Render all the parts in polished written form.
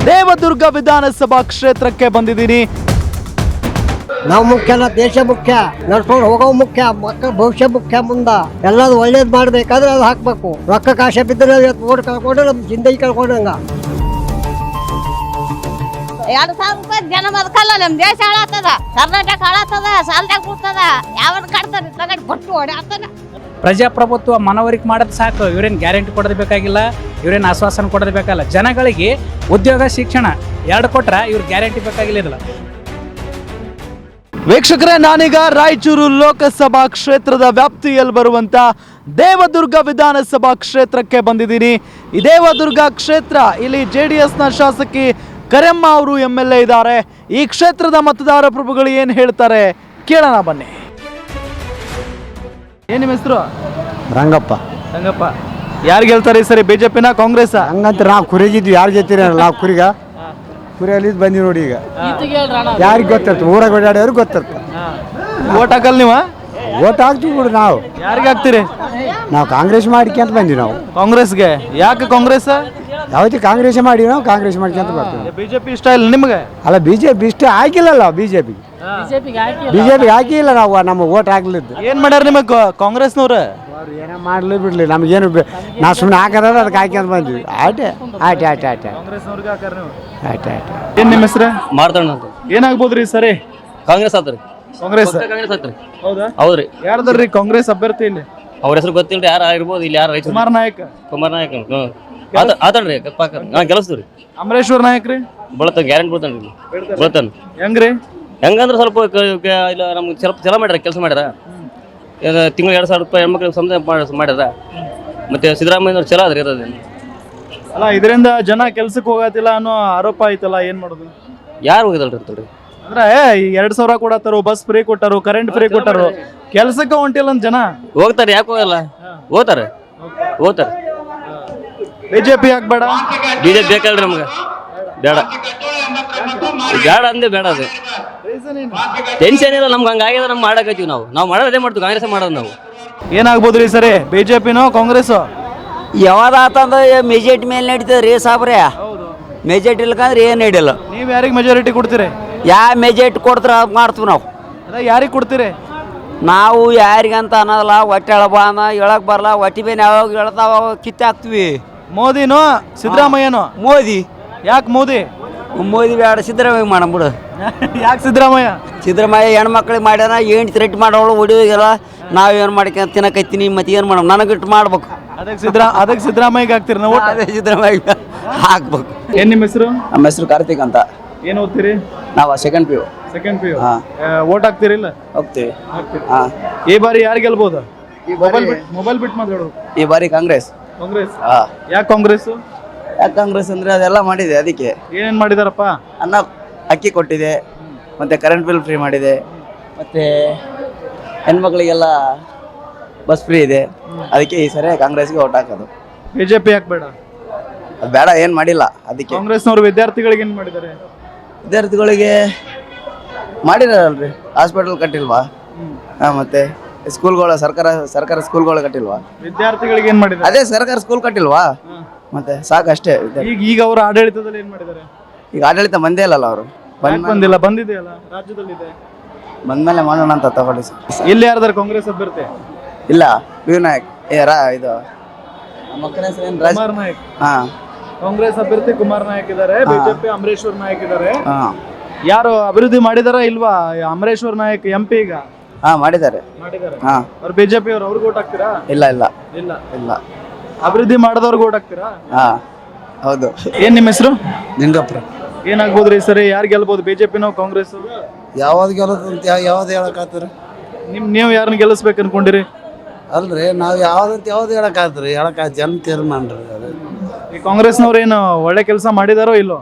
ದೇವದುರ್ಗ ವಿಧಾನಸಭಾ ಕ್ಷೇತ್ರಕ್ಕೆ ಬಂದಿದ್ದೀನಿ. ನಾವು ಮುಖ್ಯನ, ದೇಶ ಮುಖ್ಯ, ನಡ್ಕೊಂಡು ಹೋಗೋ ಮುಖ್ಯ, ಮಕ್ಕಳ ಭವಿಷ್ಯ ಮುಖ್ಯ. ಮುಂದ ಎಲ್ಲದು ಒಳ್ಳೇದ್ ಮಾಡ್ಬೇಕಾದ್ರೆ ಅದು ಹಾಕ್ಬೇಕು. ರೊಕ್ಕ ಕಾಶ ಬಿದ್ದರೆ ಓಟ್ ಕಳ್ಕೊಂಡು ನಮ್ ಜಿಂದಗಿ ಕಳ್ಕೊಂಡಂಗ. 2,000 ರೂಪಾಯಿ ಜನ ಬದುಕಲ್ಲ. ನಮ್ ದೇಶ ಹಾಳಾಗ್ತದ, ಕರ್ನಾಟಕ ಹಾಳಾಗ್ತದ, ಸಾಲ್ದಾಗ ಕೂಡ್ತದ. ಯಾವನ್ ಕಟ್ತಾನೆ ತಗಡ್ ಕೊಟ್ಟು ಹೊಡ್ಯಾಗ್ತದ. ಪ್ರಜಾಪ್ರಭುತ್ವ ಮನವರಿಕೆ ಮಾಡೋದು ಸಾಕು. ಇವ್ರೇನು ಗ್ಯಾರಂಟಿ ಕೊಡೋದು ಬೇಕಾಗಿಲ್ಲ, ಇವ್ರೇನು ಆಶ್ವಾಸನೆ ಕೊಡೋದು ಬೇಕಾಗಿಲ್ಲ. ಜನಗಳಿಗೆ ಉದ್ಯೋಗ ಶಿಕ್ಷಣ 2 ಕೊಟ್ರೆ ಇವ್ರ ಗ್ಯಾರಂಟಿ ಬೇಕಾಗಿಲ್ಲ. ವೀಕ್ಷಕರೇ, ನಾನೀಗ ರಾಯಚೂರು ಲೋಕಸಭಾ ಕ್ಷೇತ್ರದ ವ್ಯಾಪ್ತಿಯಲ್ಲಿ ಬರುವಂತ ದೇವದುರ್ಗ ವಿಧಾನಸಭಾ ಕ್ಷೇತ್ರಕ್ಕೆ ಬಂದಿದ್ದೀನಿ. ಈ ದೇವದುರ್ಗ ಕ್ಷೇತ್ರ, ಇಲ್ಲಿ JDSನ ಶಾಸಕಿ ಕರೆಮ್ಮ ಅವರು MLA ಇದ್ದಾರೆ. ಈ ಕ್ಷೇತ್ರದ ಮತದಾರ ಪ್ರಭುಗಳು ಏನು ಹೇಳ್ತಾರೆ ಕೇಳೋಣ ಬನ್ನಿ. ಏನ್ ನಿಮ್ಮ ಹೆಸರು? ರಂಗಪ್ಪ. ರಂಗಪ್ಪ, ಯಾರು ಗೆಲ್ತಾರೆ ಈ ಸರಿ, ಬಿಜೆಪಿನ ಕಾಂಗ್ರೆಸ್? ಹಂಗಂತ ನಾವು ಕುರಿಗಿದ್ವಿ, ಯಾರು ಗೆತ್ತೀರ ನಾವು ಕುರಿಯಲ್ಲಿ ಬಂದಿ ನೋಡಿ. ಈಗ ಯಾರಿಗೆ ಗೊತ್ತಿರ್ತದೆ, ಊರಾಗ ಓಡಾಡೋರಿಗೆ ಗೊತ್ತಿರ್ತದೆ. ಓಟ್ ಹಾಕಲ್ ನೀವು? ಓಟ್ ಹಾಕ್ತೀವಿ ಬಿಡು. ನಾವು ಯಾರಿಗೆ ಹಾಕ್ತೀರಿ? ನಾವು ಕಾಂಗ್ರೆಸ್ ಮಾಡ್ಕೊಂತ ಬಂದ್ವಿ. ನಾವು ಕಾಂಗ್ರೆಸ್ಗೆ. ಯಾಕೆ ಕಾಂಗ್ರೆಸ್? ಯಾವತ್ತಿ ಕಾಂಗ್ರೆಸ್ ಮಾಡಿ ನಾವು ಕಾಂಗ್ರೆಸ್ ಮಾಡ್ಕೊಂತ ಬರ್ತೀವಿ. ಬಿಜೆಪಿ ಇಷ್ಟ ಇಲ್ಲ ನಿಮ್ಗೆ? ಅಲ್ಲ, ಬಿಜೆಪಿ ಇಷ್ಟ ಹಾಕಿಲ್ಲಲ್ಲ. ಬಿಜೆಪಿ ಹಾಕಿಲ್ಲ. ನಾವು ನಮ್ಮ ಓಟ್ ಹಾಕ್ಲಿದ್ದು. ಏನ್ ಮಾಡ್ಯಾರ ನಿಮಗೆ ಕಾಂಗ್ರೆಸ್ನವ್ರು? ಅವ್ರು ಏನೋ ಮಾಡ್ಲಿ ಬಿಡ್ಲಿ, ನಮಗೇನು ನಾವು ಸುಮ್ಮನೆ ಹಾಕೋದ ಅದಕ್ಕೆ ಹಾಕ್ಯಂತ ಬಂದ್ವಿ. ಆಟೆ ಆಟೆ ಆಟೆ ಆಟೆ ಆಟೆ ಆಟೆ. ಏನ್ ನಿಮ್ಮ ಹೆಸರು? ಮಾಡ್ತಾನ ಅಂತ. ಏನಾಗ್ಬೋದ್ರಿ ಸರಿ? ಕಾಂಗ್ರೆಸ್ ಆತ್ರಿ. ಕಾಂಗ್ರೆಸ್ ಆತ್ರಿ. ಹೌದಾ? ಹೌದ್ರಿ. ಯಾರ್ದಾರ್ರಿ ಕಾಂಗ್ರೆಸ್ ಅಭ್ಯರ್ಥಿ ಇಲ್ಲಿ? ಅವ್ರ ಹೆಸರು ಗೊತ್ತಿಲ್ರಿ, ಯಾರು ಆಗಿರ್ಬೋದು. ಇಲ್ಲಿ ಯಾರು ರೈತರು? ಕುಮಾರ್ ನಾಯಕ್. ಕುಮಾರ್ ನಾಯಕ್ ಆತನ್ರಿ. ಗೆಲ್ಲಿಸ್ತೀವ್ರಿ. ಅಮರೇಶ್ವರ್ ನಾಯಕ್ ರೀ? ಬಳತಾನ, ಗ್ಯಾರಂಟಿ ಬೀಳ್ತಾನ್ರಿ. ಬೀಳ್ತಾನ. ಹೆಂಗ್ರಿ? ಹೆಂಗಂದ್ರೆ ಸ್ವಲ್ಪ ಇಲ್ಲ, ನಮ್ಗೆ ಸ್ವಲ್ಪ ಚಲೋ ಮಾಡ್ಯಾರ, ಕೆಲಸ ಮಾಡ್ಯಾರ. ತಿಂಗಳು 2,000 ರೂಪಾಯಿ ಹೆಣ್ಮಕ್ಳಿಗೆ ಸಮುದಾಯ ಮಾಡ್ಯಾರ. ಮತ್ತೆ ಸಿದ್ದರಾಮಯ್ಯವ್ರು ಚಲೋ ಅದ್ರಿ ಇರೋದು. ಅಲ್ಲ, ಇದರಿಂದ ಜನ ಕೆಲ್ಸಕ್ಕೆ ಹೋಗತ್ತಿಲ್ಲ ಅನ್ನೋ ಆರೋಪ ಐತಲ್ಲ, ಏನ್ ಮಾಡೋದು? ಯಾರು ಹೋಗಿದಲ್ರಿ ಅಂತೇಳಿ ಅಂದ್ರೆ ಈ 2,000 ಕೊಡತ್ತಾರು, ಬಸ್ ಫ್ರೀ ಕೊಟ್ಟಾರು, ಕರೆಂಟ್ ಫ್ರೀ ಕೊಟ್ಟಾರು, ಕೆಲ್ಸಕ್ಕೆ ಹೊಂಟಿಲ್ಲ ಅಂತ ಜನ ಹೋಗ್ತಾರೆ. ಯಾಕೆ ಹೋಗಲ್ಲ? ಹೋಗ್ತಾರೆ. ಬಿಜೆಪಿ ಯಾಕೆ ಬೇಡ? ಬಿಜೆಪಿ ಬೇಕಲ್ರಿ ನಮ್ಗೆ. ಬೇಡ ಬೇಡ ಅಂದೆ ಬೇಡ. ಅದು ಟೆನ್ಷನ್ ಇಲ್ಲ ನಮ್ಗೆ. ಹಂಗಾಗ್ಯದ ನಮ್ಗೆ ಮಾಡಕತ್ತೀವಿ. ನಾವು ಮಾಡೋದೇ ಮಾಡ್ತೀವಿ. ಕಾಂಗ್ರೆಸ್ ಮಾಡೋದು ನಾವು. ಏನಾಗ್ಬೋದ್ರಿ ಈ ಸರಿ, ಬಿಜೆಪಿನೋ ಕಾಂಗ್ರೆಸ್? ಯಾವ್ದಾತಂದ್ರೆ ಮೆಜಾರಿಟಿ ಮೇಲೆ ನಡೀತದೆ ರೀ ಸಾಬ್ರೆ. ಮೆಜಾರಿಟಿ ಇಲ್ಕಂದ್ರೆ ಏನು ನಡಿಯಲ್ಲ. ನೀವು ಯಾರಿಗೆ ಮೆಜಾರಿಟಿ ಕೊಡ್ತೀರಿ? ಮೆಜಾರಿಟಿ ಕೊಡ್ತಾರ ಮಾಡ್ತೀವಿ ನಾವು. ಅದ ಯಾರಿಗೆ ಕೊಡ್ತೀರಿ? ನಾವು ಯಾರಿಗಂತ ಅನ್ನೋದಲ್ಲ. ಹೊಟ್ಟೆ ಎಳಬಾನ ಹೇಳಕ್ ಬರಲ್ಲ. ಹೊಟ್ಟಿ ಬೇನೆ ಯಾವಾಗ ಹೇಳ್ತಾವ ಕಿತ್ತಾಕ್ತಿವಿ. ಮೋದಿನೋ ಸಿದ್ದರಾಮಯ್ಯನೋ? ಮೋದಿ. ಯಾಕೆ ಮೋದಿ? ಮೋದಿ ಬೇಡ, ಸಿದ್ದರಾಮಯ್ಯ ಮಾಡಬಿಡು. ಯಾಕೆ ಸಿದ್ದರಾಮಯ್ಯ? ಸಿದ್ದರಾಮಯ್ಯ ಹೆಣ್ಮಕ್ಳಿಗೆ ಮಾಡ್ಯಾನ, ಏನು ಥ್ರೆಟ್ ಮಾಡೋಳು ಹೊಡಿಯೋಲ್ಲ. ನಾವೇನು ಮಾಡ್ಕೊಂಡು ತಿನ್ನಕೈತೀನಿ, ಮತ್ತೆ ಏನು ಮಾಡೋಣ? ನನಗಿಟ್ಟು ಮಾಡ್ಬೇಕು. ಅದಕ್ಕೆ ಸಿದ್ದರಾಮಯ್ಯಗೆ ಹಾಕ್ತೀರಿ ನಾವು? ಅದೇ ಸಿದ್ದರಾಮಯ್ಯ ಹಾಕ್ಬೇಕು. ಏನ್ ನಿಮ್ಮ ಹೆಸರು? ನಮ್ಮ ಹೆಸರು ಕಾರ್ತಿಕ್ ಅಂತ. ಏನು ಓದ್ತೀರಿ? ನಾವು ಸೆಕೆಂಡ್ PU. ಓಟ್ ಹಾಕ್ತಿರಿಲ್ಲ? ಹೋಗ್ತೀವಿ. ಈ ಬಾರಿ ಯಾರು ಗೆಲ್ಬಹುದು? ಮೊಬೈಲ್ ಬಿಟ್ಟು ಮಾತಾಡೋದು. ಈ ಬಾರಿ ಕಾಂಗ್ರೆಸ್. ಯಾಕೆ ಕಾಂಗ್ರೆಸ್? ಯಾಕೆ ಕಾಂಗ್ರೆಸ್ ಅಂದ್ರೆ ಅದೆಲ್ಲ ಮಾಡಿದೆ. ಅದಕ್ಕೆ ಏನೇನ್ ಮಾಡಿದಾರಪ್ಪ? ಅನ್ನ ಅಕ್ಕಿ ಕೊಟ್ಟಿದೆ, ಮತ್ತೆ ಕರೆಂಟ್ ಬಿಲ್ ಫ್ರೀ ಮಾಡಿದೆ, ಮತ್ತೆ ಹೆಣ್ಮಕ್ಳಿಗೆಲ್ಲ ಬಸ್ ಫ್ರೀ ಇದೆ. ಅದಕ್ಕೆ ಈ ಸರಿ ಕಾಂಗ್ರೆಸ್ಗೆ ಓಟ್ ಹಾಕೋದು. ಬಿಜೆಪಿ ಯಾಕೆ ಬೇಡ? ಅದು ಬೇಡ, ಏನು ಮಾಡಿಲ್ಲ. ಅದಕ್ಕೆ ಕಾಂಗ್ರೆಸ್ನವರು ವಿದ್ಯಾರ್ಥಿಗಳಿಗೆ ಏನ್ ಮಾಡಿದ್ದಾರೆ? ವಿದ್ಯಾರ್ಥಿಗಳಿಗೆ ಮಾಡಿದಾರಲ್ರಿ. ಹಾಸ್ಪಿಟಲ್ ಕಟ್ಟಿಲ್ವಾ? ಮತ್ತೆ ಸ್ಕೂಲ್ಗಳು, ಸರ್ಕಾರ ಸ್ಕೂಲ್ಗಳು ಕಟ್ಟಿಲ್ವಾ? ವಿದ್ಯಾರ್ಥಿಗಳಿಗೆ ಏನ್ ಮಾಡಿದ್ದಾರೆ? ಅದೇ ಸರ್ಕಾರ ಸ್ಕೂಲ್ ಕಟ್ಟಿಲ್ವಾ? ಮತ್ತೆ ಸಾಕಷ್ಟೇ. ಈಗ ಅವ್ರ ಆಡಳಿತದಲ್ಲಿ ಏನ್ ಮಾಡಿದ್ದಾರೆ? ಈಗ ಆಡಳಿತ ಬಂದೇ ಇಲ್ಲಲ್ಲ ಅವರು. ಬಂದಿದೆಯಲ್ಲ, ರಾಜ್ಯದಲ್ಲಿದೆ. ಬಂದ್ಮೇಲೆ ಮಾಡೋಣ ಅಂತ ತಗೊಳ್ಳಿ. ಇಲ್ಲಿ ಯಾರ್ದಾರ ಕಾಂಗ್ರೆಸ್ ಅಭ್ಯರ್ಥಿ? ಇಲ್ಲ, ವಿನಾಯಕ್. ಇದು ಮಕ್ಕಳ ಹೆಸರು ಏನು? ಕುಮಾರ್ ನಾಯಕ್. ಹಾ, ಕಾಂಗ್ರೆಸ್ ಅಭ್ಯರ್ಥಿ ಕುಮಾರ್ ನಾಯಕ್ ಇದ್ದಾರೆ. ಬಿಜೆಪಿ ಅಮರೇಶ್ವರ್ ನಾಯಕ್ ಇದ್ದಾರೆ. ಯಾರು ಅಭಿವೃದ್ಧಿ ಮಾಡಿದಾರ ಇಲ್ವಾ ಅಮರೇಶ್ವರ್ ನಾಯಕ್ MP? ಈಗ ಮಾಡಿದ್ದಾರೆ. ಅವ್ರು ಬಿಜೆಪಿ ಅವ್ರು, ಅವ್ರಿಗೆ ಓಟ್ ಹಾಕ್ತೀರಾ? ಇಲ್ಲ ಇಲ್ಲ ಇಲ್ಲ ಇಲ್ಲ. ಅಭಿವೃದ್ಧಿ ಮಾಡದವ್ರಿಗೆ ಓಟ್ ಹಾಕ್ತೀರಾ? ಹೌದು. ಏನ್ ನಿಮ್ಮ ಹೆಸರು? ನಿಂಗಪ್ಪ. ಏನಾಗ್ಬೋದ್ರಿ ಸರಿ, ಯಾರು ಗೆಲ್ಬಹುದು, ಬಿಜೆಪಿನೋ ಕಾಂಗ್ರೆಸ್? ಯಾವ್ದು ಗೆಲ್ಲದಂತ ಯಾವ್ದು ಹೇಳಕ್ಕಾಗ್ತಾರ? ನೀವು ಯಾರನ್ನ ಗೆಲ್ಲಿಸ್ಬೇಕು ಅನ್ಕೊಂಡಿರಿ? ಅಲ್ರಿ, ನಾವು ಯಾವ್ದು ಹೇಳಕ್ಕಾಗ್ತರಿ? ಜನ ತೀರ್ಮಾನ್ರಿ ಅದು. ಈ ಕಾಂಗ್ರೆಸ್ನವ್ರು ಏನು ಒಳ್ಳೆ ಕೆಲಸ ಮಾಡಿದಾರೋ ಇಲ್ಲೋ?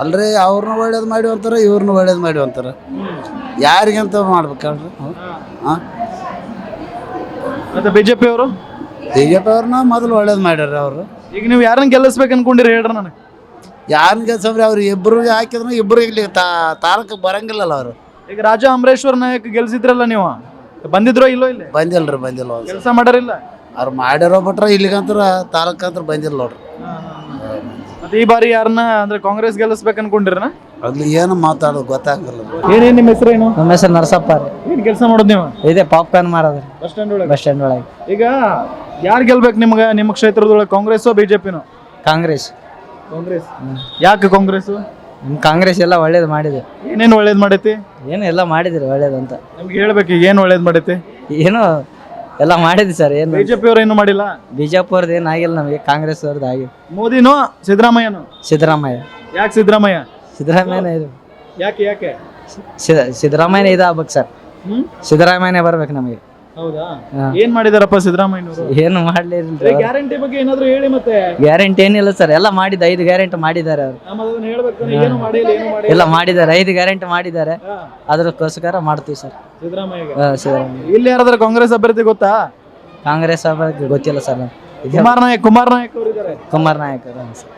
ಅಲ್ರಿ, ಅವ್ರನ್ನ ಒಳ್ಳೇದು ಮಾಡಿ ಅಂತಾರ, ಇವ್ರನ್ನ ಒಳ್ಳೇದು ಮಾಡಿ ಅಂತಾರ. ಯಾರಿಗಂತ ಮಾಡ್ಬೇಕಲ್ರಿ? ಮತ್ತೆ ಬಿಜೆಪಿ ಅವರು? ಬಿಜೆಪಿ ಅವ್ರನ್ನ ಮೊದಲು ಒಳ್ಳೇದು ಮಾಡ್ಯಾರ ಅವರು. ಈಗ ನೀವು ಯಾರನ್ನ ಗೆಲ್ಲಿಸ್ಬೇಕು ಅನ್ಕೊಂಡಿರಿ ಹೇಳ್ರಿ ನನಗೆ. ಯಾರನ್ನ ಗೆಲ್ಸವ್ರಿ? ಅವ್ರು ಇಬ್ಬರಿಗೆ ಹಾಕಿದ್ರು ಇಬ್ಬರು ಇಲ್ಲಿ ತಾಲೂಕು ಬರಂಗಿಲ್ಲಲ್ಲ ಅವರು. ಈಗ ರಾಜಾ ಅಮರೇಶ್ವರ್ ನಾಯಕ್ ಗೆಲ್ಸಿದ್ರಲ್ಲ ನೀವು, ಬಂದಿದ್ರೋ ಇಲ್ಲೋ? ಇಲ್ಲಿ ಬಂದಿಲ್ಲ ಕೆಲಸ ಮಾಡಾರಿಲ್ಲ. ಅವ್ರು ಮಾಡ್ಯಾರೋ ಬಿಟ್ರೆ ಇಲ್ಲಿಗಂತ್ರ ತಾಲೂಕಂತ್ರ ಬಂದಿಲ್ಲ ನೋಡ್ರಿ. ಮತ್ತೆ ಈ ಬಾರಿ ಯಾರನ್ನ ಅಂದ್ರೆ ಕಾಂಗ್ರೆಸ್ ಗೆಲ್ಲಿಸ್ಬೇಕು ಅನ್ಕೊಂಡಿರನ? ಅಲ್ಲಿ ಏನು ಮಾತಾಡೋದು ಗೊತ್ತಾಗಲ್ಲ. ಏನೇನ್ ನಿಮ್ಮ ಹೆಸರೇನು? ನಮ್ಮ ಹೆಸರು ನರಸಪ್ಪ ರೀ. ಏನ್ ಕೆಲಸ ಮಾಡೋದು ನೀವು? ಇದೆ ಪಾಪ್ಕಾರ್ನ್ ಮಾರೋದ್ರಿ ಬಸ್ ಸ್ಟ್ಯಾಂಡ್ ಒಳಗೆ. ಬಸ್ ಸ್ಟ್ಯಾಂಡ್ ಒಳಗೆ. ಈಗ ಯಾರು ಗೆಲ್ಬೇಕು ನಿಮ್ಗ ನಿಮ್ಮ ಕ್ಷೇತ್ರದೊಳಗೆ, ಕಾಂಗ್ರೆಸ್ ಬಿಜೆಪಿನೋ? ಕಾಂಗ್ರೆಸ್. ಕಾಂಗ್ರೆಸ್. ಯಾಕೆ ಕಾಂಗ್ರೆಸ್? ನಮ್ಮ ಕಾಂಗ್ರೆಸ್ ಎಲ್ಲ ಒಳ್ಳೇದು ಮಾಡಿದೆ. ಏನೇನ್ ಒಳ್ಳೇದ್ ಮಾಡೈತಿ? ಏನು ಎಲ್ಲ ಮಾಡಿದ್ರಿ ಒಳ್ಳೇದಂತ. ನಮ್ಗೆ ಹೇಳ್ಬೇಕು, ಈಗ ಏನ್ ಒಳ್ಳೇದ್ ಮಾಡೈತಿ? ಏನು ಎಲ್ಲ ಮಾಡಿದ್ವಿ ಸರ್. ಏನು ಬಿಜೆಪಿ ಅವ್ರು ಏನು ಮಾಡಿಲ್ಲ. ಬಿಜೆಪಿ ಅವ್ರದ್ದು ಏನು ಆಗಿಲ್ಲ, ನಮಗೆ ಕಾಂಗ್ರೆಸ್ ಅವ್ರದ್ದು ಆಗಿದೆ. ಮೋದಿನೋ ಸಿದ್ದರಾಮಯ್ಯನೋ? ಸಿದ್ದರಾಮಯ್ಯ. ಯಾಕೆ ಸಿದ್ದರಾಮಯ್ಯ? ಸಿದ್ದರಾಮಯ್ಯನೇ ಇದು. ಯಾಕೆ ಯಾಕೆ? ಸಿದ್ದರಾಮಯ್ಯನೇ ಇದು ಆಗ್ಬೇಕು ಸರ್. ಸಿದ್ದರಾಮಯ್ಯನೇ ಬರ್ಬೇಕು ನಮಗೆ. ಹೌದಾ? ಹಾ. ಏನ್ ಮಾಡಿದಾರಪ್ಪ ಸಿದ್ದರಾಮಯ್ಯನವರು? ಏನು ಮಾಡ್ಲಿಲ್ಲ. ಗ್ಯಾರಂಟಿ ಬಗ್ಗೆ ಏನಾದ್ರು ಹೇಳಿ ಮತ್ತೆ. ಗ್ಯಾರಂಟಿ ಏನಿಲ್ಲ ಸರ್, ಎಲ್ಲ ಮಾಡಿದ 5 ಗ್ಯಾರಂಟಿ ಮಾಡಿದ್ದಾರೆ ಅವರು. ಏನು ಮಾಡಿಲ್ಲ, ಏನು ಮಾಡಿಲ್ಲ. ಎಲ್ಲ ಮಾಡಿದ್ದಾರೆ, 5 ಗ್ಯಾರಂಟಿ ಮಾಡಿದ್ದಾರೆ. ಹಾ. ಅದಕ್ಕೋಸ್ಕರ ಮಾಡ್ತೀವಿ ಸರ್. ಸಿದ್ದರಾಮಯ್ಯಗೆ. ಸಿದ್ದರಾಮಯ್ಯ. ಇಲ್ಲಿ ಯಾರಾದ್ರೂ ಕಾಂಗ್ರೆಸ್ ಅಭ್ಯರ್ಥಿ ಗೊತ್ತಾ? ಕಾಂಗ್ರೆಸ್ ಬಗ್ಗೆ ಗೊತ್ತಿಲ್ಲ ಸರ್. ಕುಮಾರ್ ನಾಯಕ್ ಅವರು ಇದ್ದಾರೆ. ಕುಮಾರ್ ನಾಯಕ್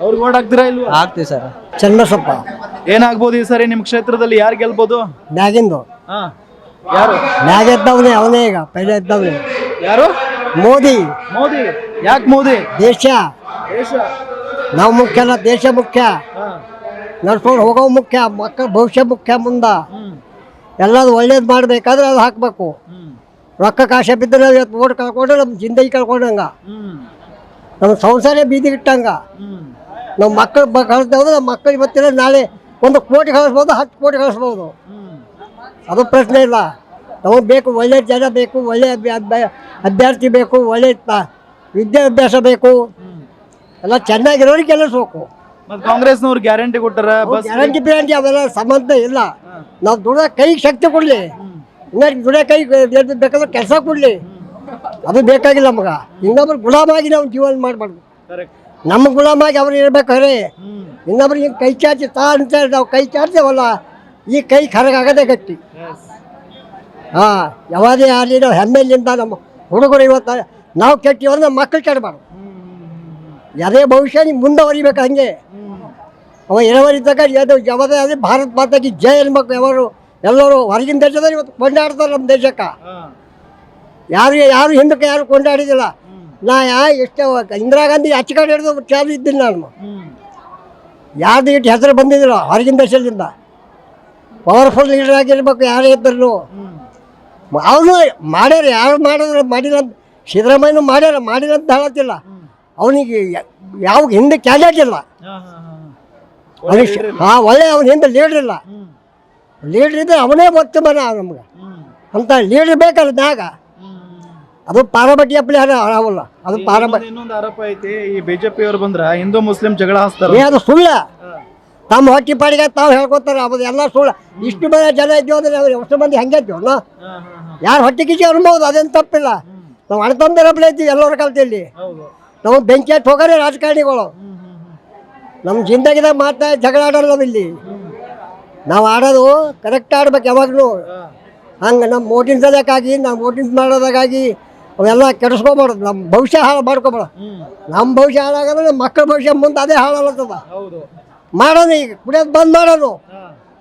ಅವ್ರಿಗೆ ಓಟ್ ಹಾಕ್ತೀರಾ ಇಲ್ವಾ? ಆಗ್ತೀವಿ ಸರ್. ಚನ್ನಬಸಪ್ಪ. ಏನಾಗ್ಬೋದು ಈ ಸರಿ ನಿಮ್ ಕ್ಷೇತ್ರದಲ್ಲಿ? ಯಾರು ಗೆಲ್ಬೋದು? ಮ್ಯಾಗಿಂದು ಹಾ, ಯಾರು? ಮ್ಯಾಗ ಎದ್ದವನೇ ಅವನೇ, ಈಗ ಪೈಲ ಎದ್ದವನೇ ಯಾರು? ಮೋದಿ. ಮೋದಿ. ಯಾಕೆ ಮೋದಿ? ದೇಶ ದೇಶ. ನಾವು ಮುಖ್ಯ ಅಲ್ಲ, ದೇಶ ಮುಖ್ಯ. ಹಾ. ನಡ್ಕೊಂಡು ಹೋಗೋ ಮುಖ್ಯ, ಮಕ್ಕಳ ಭವಿಷ್ಯ ಮುಖ್ಯ. ಮುಂದ ಹ್ಮ್. ಎಲ್ಲದು ಒಳ್ಳೇದು ಮಾಡ್ಬೇಕಾದ್ರೆ ಅದು ಹಾಕ್ಬೇಕು. ಹ್ಮ್. ರೊಕ್ಕಕ್ಕೆ ಆಸೆ ಬಿದ್ದರೆ ಇವತ್ತು ಓಟ್ ಕಳ್ಕೊಂಡ್ರೆ ನಮ್ಮ ಜಿಂದಗಿ ಕಳ್ಕೊಂಡಂಗ, ಹ್ಮ್. ನಮ್ಮ ಸಂಸಾರ ಬೀದಿಗೆ ಇಟ್ಟಂಗ. ಹ್ಮ್. ನಾವು ಮಕ್ಕಳು ಕಳಿಸ್ದೇವ್ರೆ ನಮ್ಮ ಮಕ್ಕಳು ಇವತ್ತಿಲ್ಲ ನಾಳೆ 1 ಕೋಟಿ ಕಳಿಸ್ಬೋದು, 10 ಕೋಟಿ ಕಳಿಸ್ಬೋದು. ಹ್ಮ್. ಅದು ಪ್ರಶ್ನೆ ಇಲ್ಲ. ನಮಗೆ ಬೇಕು, ಒಳ್ಳೆ ಜನ ಬೇಕು, ಒಳ್ಳೆ ಅಭ್ಯರ್ಥಿ ಬೇಕು, ಒಳ್ಳೆ ವಿದ್ಯಾಭ್ಯಾಸ ಬೇಕು. ಎಲ್ಲ ಚೆನ್ನಾಗಿರೋರಿಗೆ ಗೆಲ್ಲಿಸ್ಬೇಕು. ಮತ್ ಕಾಂಗ್ರೆಸ್ನವ್ರು ಗ್ಯಾರಂಟಿ ಕೊಟ್ಟಾರ, ಬಸ್ ಗ್ಯಾರಂಟಿ ಬ್ಯಾರಂಟಿ ಅವೆಲ್ಲ ಸಂಬಂಧ ಇಲ್ಲ. ನಾವು ದುಡಿಯೋ ಕೈಗೆ ಶಕ್ತಿ ಕೊಡಲಿ, ಇನ್ನೊಂದು ದುಡಿಯೋ ಕೈ ಬೇಕಾದ್ರೆ ಕೆಲಸ ಕೊಡಲಿ, ಅದು ಬೇಕಾಗಿಲ್ಲ ನಮಗೆ. ಇನ್ನೊಬ್ರು ಗುಲಾಮಾಗಿ ನಾವು ಜೀವನ ಮಾಡಬಾರ್ದು. ನಮ್ಮ ಗುಲಾಮಾಗಿ ಅವ್ರು ಇರ್ಬೇಕಾದ್ರೆ ಇನ್ನೊಬ್ರಿಗೆ ಕೈ ಚಾಚಿ ಅಂತ ನಾವು ಕೈ ಚಾಚ್ತೇವಲ್ಲ, ಈ ಕೈ ಕರಗಾಗದೆ ಗಟ್ಟಿ. ಹಾಂ, ಯಾವುದೇ ಆಗಲಿ ನಾವು ಹೆಮ್ಮೆಯಿಂದ ನಮ್ಮ ಹುಡುಗರು ಇವತ್ತು ನಾವು ಕೆಟ್ಟಿವ ನಮ್ಮ ಮಕ್ಕಳು ಕೆಡಬಾರ್ದು. ಯಾವುದೇ ಭವಿಷ್ಯ ನೀವು ಮುಂದುವರಿಬೇಕು. ಹಂಗೆ ಅವ ಇರೋವರಿದ್ದಾಗ ಯಾವುದೇ ಆಗಲಿ ಭಾರತ ಮಾತಾಗಿ ಜಯ ಅನ್ಬೇಕು. ಎಲ್ಲರೂ ಹೊರಗಿನ ದೇಶದಲ್ಲಿ ಇವತ್ತು ಕೊಂಡಾಡ್ತಾರೆ ನಮ್ಮ ದೇಶಕ್ಕೆ. ಯಾರು ಹಿಂದಕ್ಕೆ ಯಾರು ಕೊಂಡಾಡಿದಿಲ್ಲ. ನಾ ಎಷ್ಟೇ ಇಂದಿರಾ ಗಾಂಧಿ ಆಚೆ ಕಡೆ ಹಿಡಿದು ಚಾಲು ಇದ್ದೀನಿ ನಾನು. ಯಾರ್ದು ಇಟ್ಟು ಹೆಸರು ಬಂದಿದ್ದಿಲ್ಲ ಹೊರಗಿನ ದೇಶದಿಂದ. ಪವರ್ಫುಲ್ ಲೀಡರ್ ಆಗಿರ್ಬೇಕು ಯಾರೇ ಇದ್ದರು. ಅವನು ಮಾಡ್ಯಾರ, ಯಾರು ಮಾಡಿಲ್ಲ ಅಂತ ಸಿದ್ದರಾಮಯ್ಯನೂ ಮಾಡಿಲ್ಲ ಅಂತ ಹೇಳತ್ತಿಲ್ಲ. ಅವನಿಗೆ ಯಾವ ಹಿಂದೆ ಕ್ಯಾಂಡಿಡೇಟ್ ಇಲ್ಲ. ಒಳ್ಳೆ ಅವನ ಹಿಂದೆ ಲೀಡ್ರ್ ಇಲ್ಲ. ಲೀಡ್ರ್ ಇದ್ದರೆ ಅವನೇ ಗೊತ್ತು ಮನ ನಮ್ಗೆ ಅಂತ ಲೀಡ್ರ್ ಬೇಕಲ್ಲ ಮ್ಯಾಗ. ಅದು ಪಾರಬಟ್ಟಿ ಅಪ್ಪಲಿ ಅವಲ್ಲ, ಅದು ಪಾರಬಟ್ಟಿ. ಇನ್ನೊಂದು ಆರೋಪ ಐತಿ, ಈ ಬಿಜೆಪಿ ಅವ್ರು ಬಂದ್ರ ಹಿಂದೂ ಮುಸ್ಲಿಂ ಜಗಳ ಹಚ್ತಾರ. ಅದು ಸುಳ್ಳ. ತಮ್ಮ ಹೊಟ್ಟಿ ಪಾಡಿಗೆ ತಾವು ಹೇಳ್ಕೊತಾರೆ, ಅದು ಎಲ್ಲ ಸುಳ್ಳು. ಇಷ್ಟು ಮಂದಿ ಜನ ಇದ್ದೀವಿ ಅಂದ್ರೆ ಅವ್ರು ಎಷ್ಟು ಮಂದಿ ಹಂಗೆ ಇದ್ದೀವಿ ನಾವು. ಯಾರು ಹೊಟ್ಟೆ ಕಿಚ್ಚಿ ಅನ್ಬೋದು, ಅದೇನು ತಪ್ಪಿಲ್ಲ. ನಾವು ಅಣ್ತಂದಿರಪ್ಪಲೇ ಇದ್ದೀವಿ ಎಲ್ಲರ ಕಲ್ತಿಲ್ಲಿ. ನಾವು ಬೆಂಕಿ ಹಚ್ಚಿ ಹೋಗೋರೆ ರಾಜಕಾರಣಿಗಳು. ನಮ್ಮ ಜಿಂದಗಿದಾಗ ಮಾತಾ ಜಗಳ ಆಡೋಲ್ಲ ನಾವು ಇಲ್ಲಿ. ನಾವು ಆಡೋದು ಕರೆಕ್ಟ್ ಆಡ್ಬೇಕು ಯಾವಾಗಲೂ. ಹಂಗೆ ನಮ್ಮ ಓಟಿನ ಸಲಕ್ಕಾಗಿ, ನಾವು ಓಟಿನ ಮಾಡೋದಾಗಾಗಿ ಅವೆಲ್ಲ ಕೆಡಿಸ್ಕೊಬಾರ್ದು. ನಮ್ಮ ಭವಿಷ್ಯ ಹಾಳು ಮಾಡ್ಕೊಬಾರ್ದು. ನಮ್ಮ ಭವಿಷ್ಯ ಹಾಳಾಗಂದ್ರೆ ನಮ್ಮ ಮಕ್ಕಳ ಭವಿಷ್ಯ ಮುಂದೆ ಅದೇ ಹಾಳಾಗ್ತದ. ಮಾಡೋಣ, ಈಗ ಕುಡಿಯೋದು ಬಂದ್ ಮಾಡೋಣ.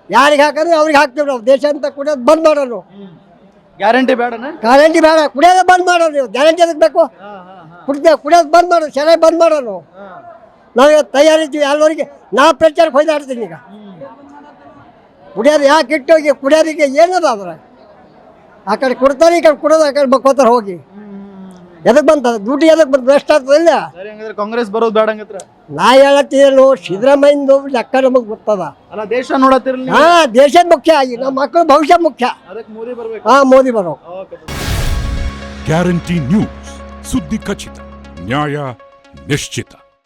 ಯಾರಿಗೆ ಹಾಕಂದ್ರೆ ಅವ್ರಿಗೆ ಹಾಕ್ತೀವಿ ನಾವು. ದೇಶ ಅಂತ ಕುಡಿಯೋದು ಬಂದ್ ಮಾಡೋಣ. ಗ್ಯಾರಂಟಿ ಬೇಡನ? ಗ್ಯಾರಂಟಿ ಬೇಡ, ಕುಡಿಯೋದೇ ಬಂದ್ ಮಾಡೋಣ. ನೀವು ಗ್ಯಾರಂಟಿ ಅದಕ್ಕೆ ಬೇಕು. ಕುಡಿಯೋದು ಬಂದ್ ಮಾಡೋಣ, ಚೆನ್ನಾಗಿ ಬಂದ್ ಮಾಡೋಣ. ನಾವು ಇವತ್ತು ತಯಾರಿದ್ದೀವಿ ಎಲ್ಲರಿಗೆ. ನಾ ಪ್ರಚಾರಕ್ಕೆ ಹೊಯ್ದಾಡ್ತೀನಿ ಈಗ. ಕುಡಿಯೋದು ಯಾಕೆ ಇಟ್ಟೋಗಿ ಕುಡಿಯೋದಕ್ಕೆ ಏನದ ಅದ್ರ? ಆ ಕಡೆ ಕೊಡ್ತಾರೆ, ಈ ಕಡೆ ಕೊಡೋದು, ಆ ಕಡೆ ಬಕ್ಕೋತಾರೆ ಹೋಗಿ. ಎದಕ್ಕೆ ಬಂತದ ದುಡ್ಡು? ಎದಕ್ಕೆ ಬಂತು? ವೇಸ್ಟ್ ಆಗ್ತದಿಲ್ಲ. ಕಾಂಗ್ರೆಸ್ ಬರೋದು ಬೇಡ ಹಂಗತ್ರ? ನಾ ಹೇಳತ್ತೀನು ಸಿದ್ದರಾಮಯ್ಯಂದು ಲೆಕ್ಕ ನಮಗೆ ಗೊತ್ತದ. ಅಲ್ಲ, ದೇಶ ನೋಡತ್ತಿರಲಿ. ಹಾ, ದೇಶದ ಮುಖ್ಯ, ನಮ್ಮ ಮಕ್ಕಳು ಭವಿಷ್ಯ ಮುಖ್ಯ. ಮೋದಿ ಬರ್ಬೇಕು. ಹಾ, ಮೋದಿ ಬರೋ. ಗ್ಯಾರಂಟಿ ನ್ಯೂಸ್, ಸುದ್ದಿ ಖಚಿತ, ನ್ಯಾಯ ನಿಶ್ಚಿತ.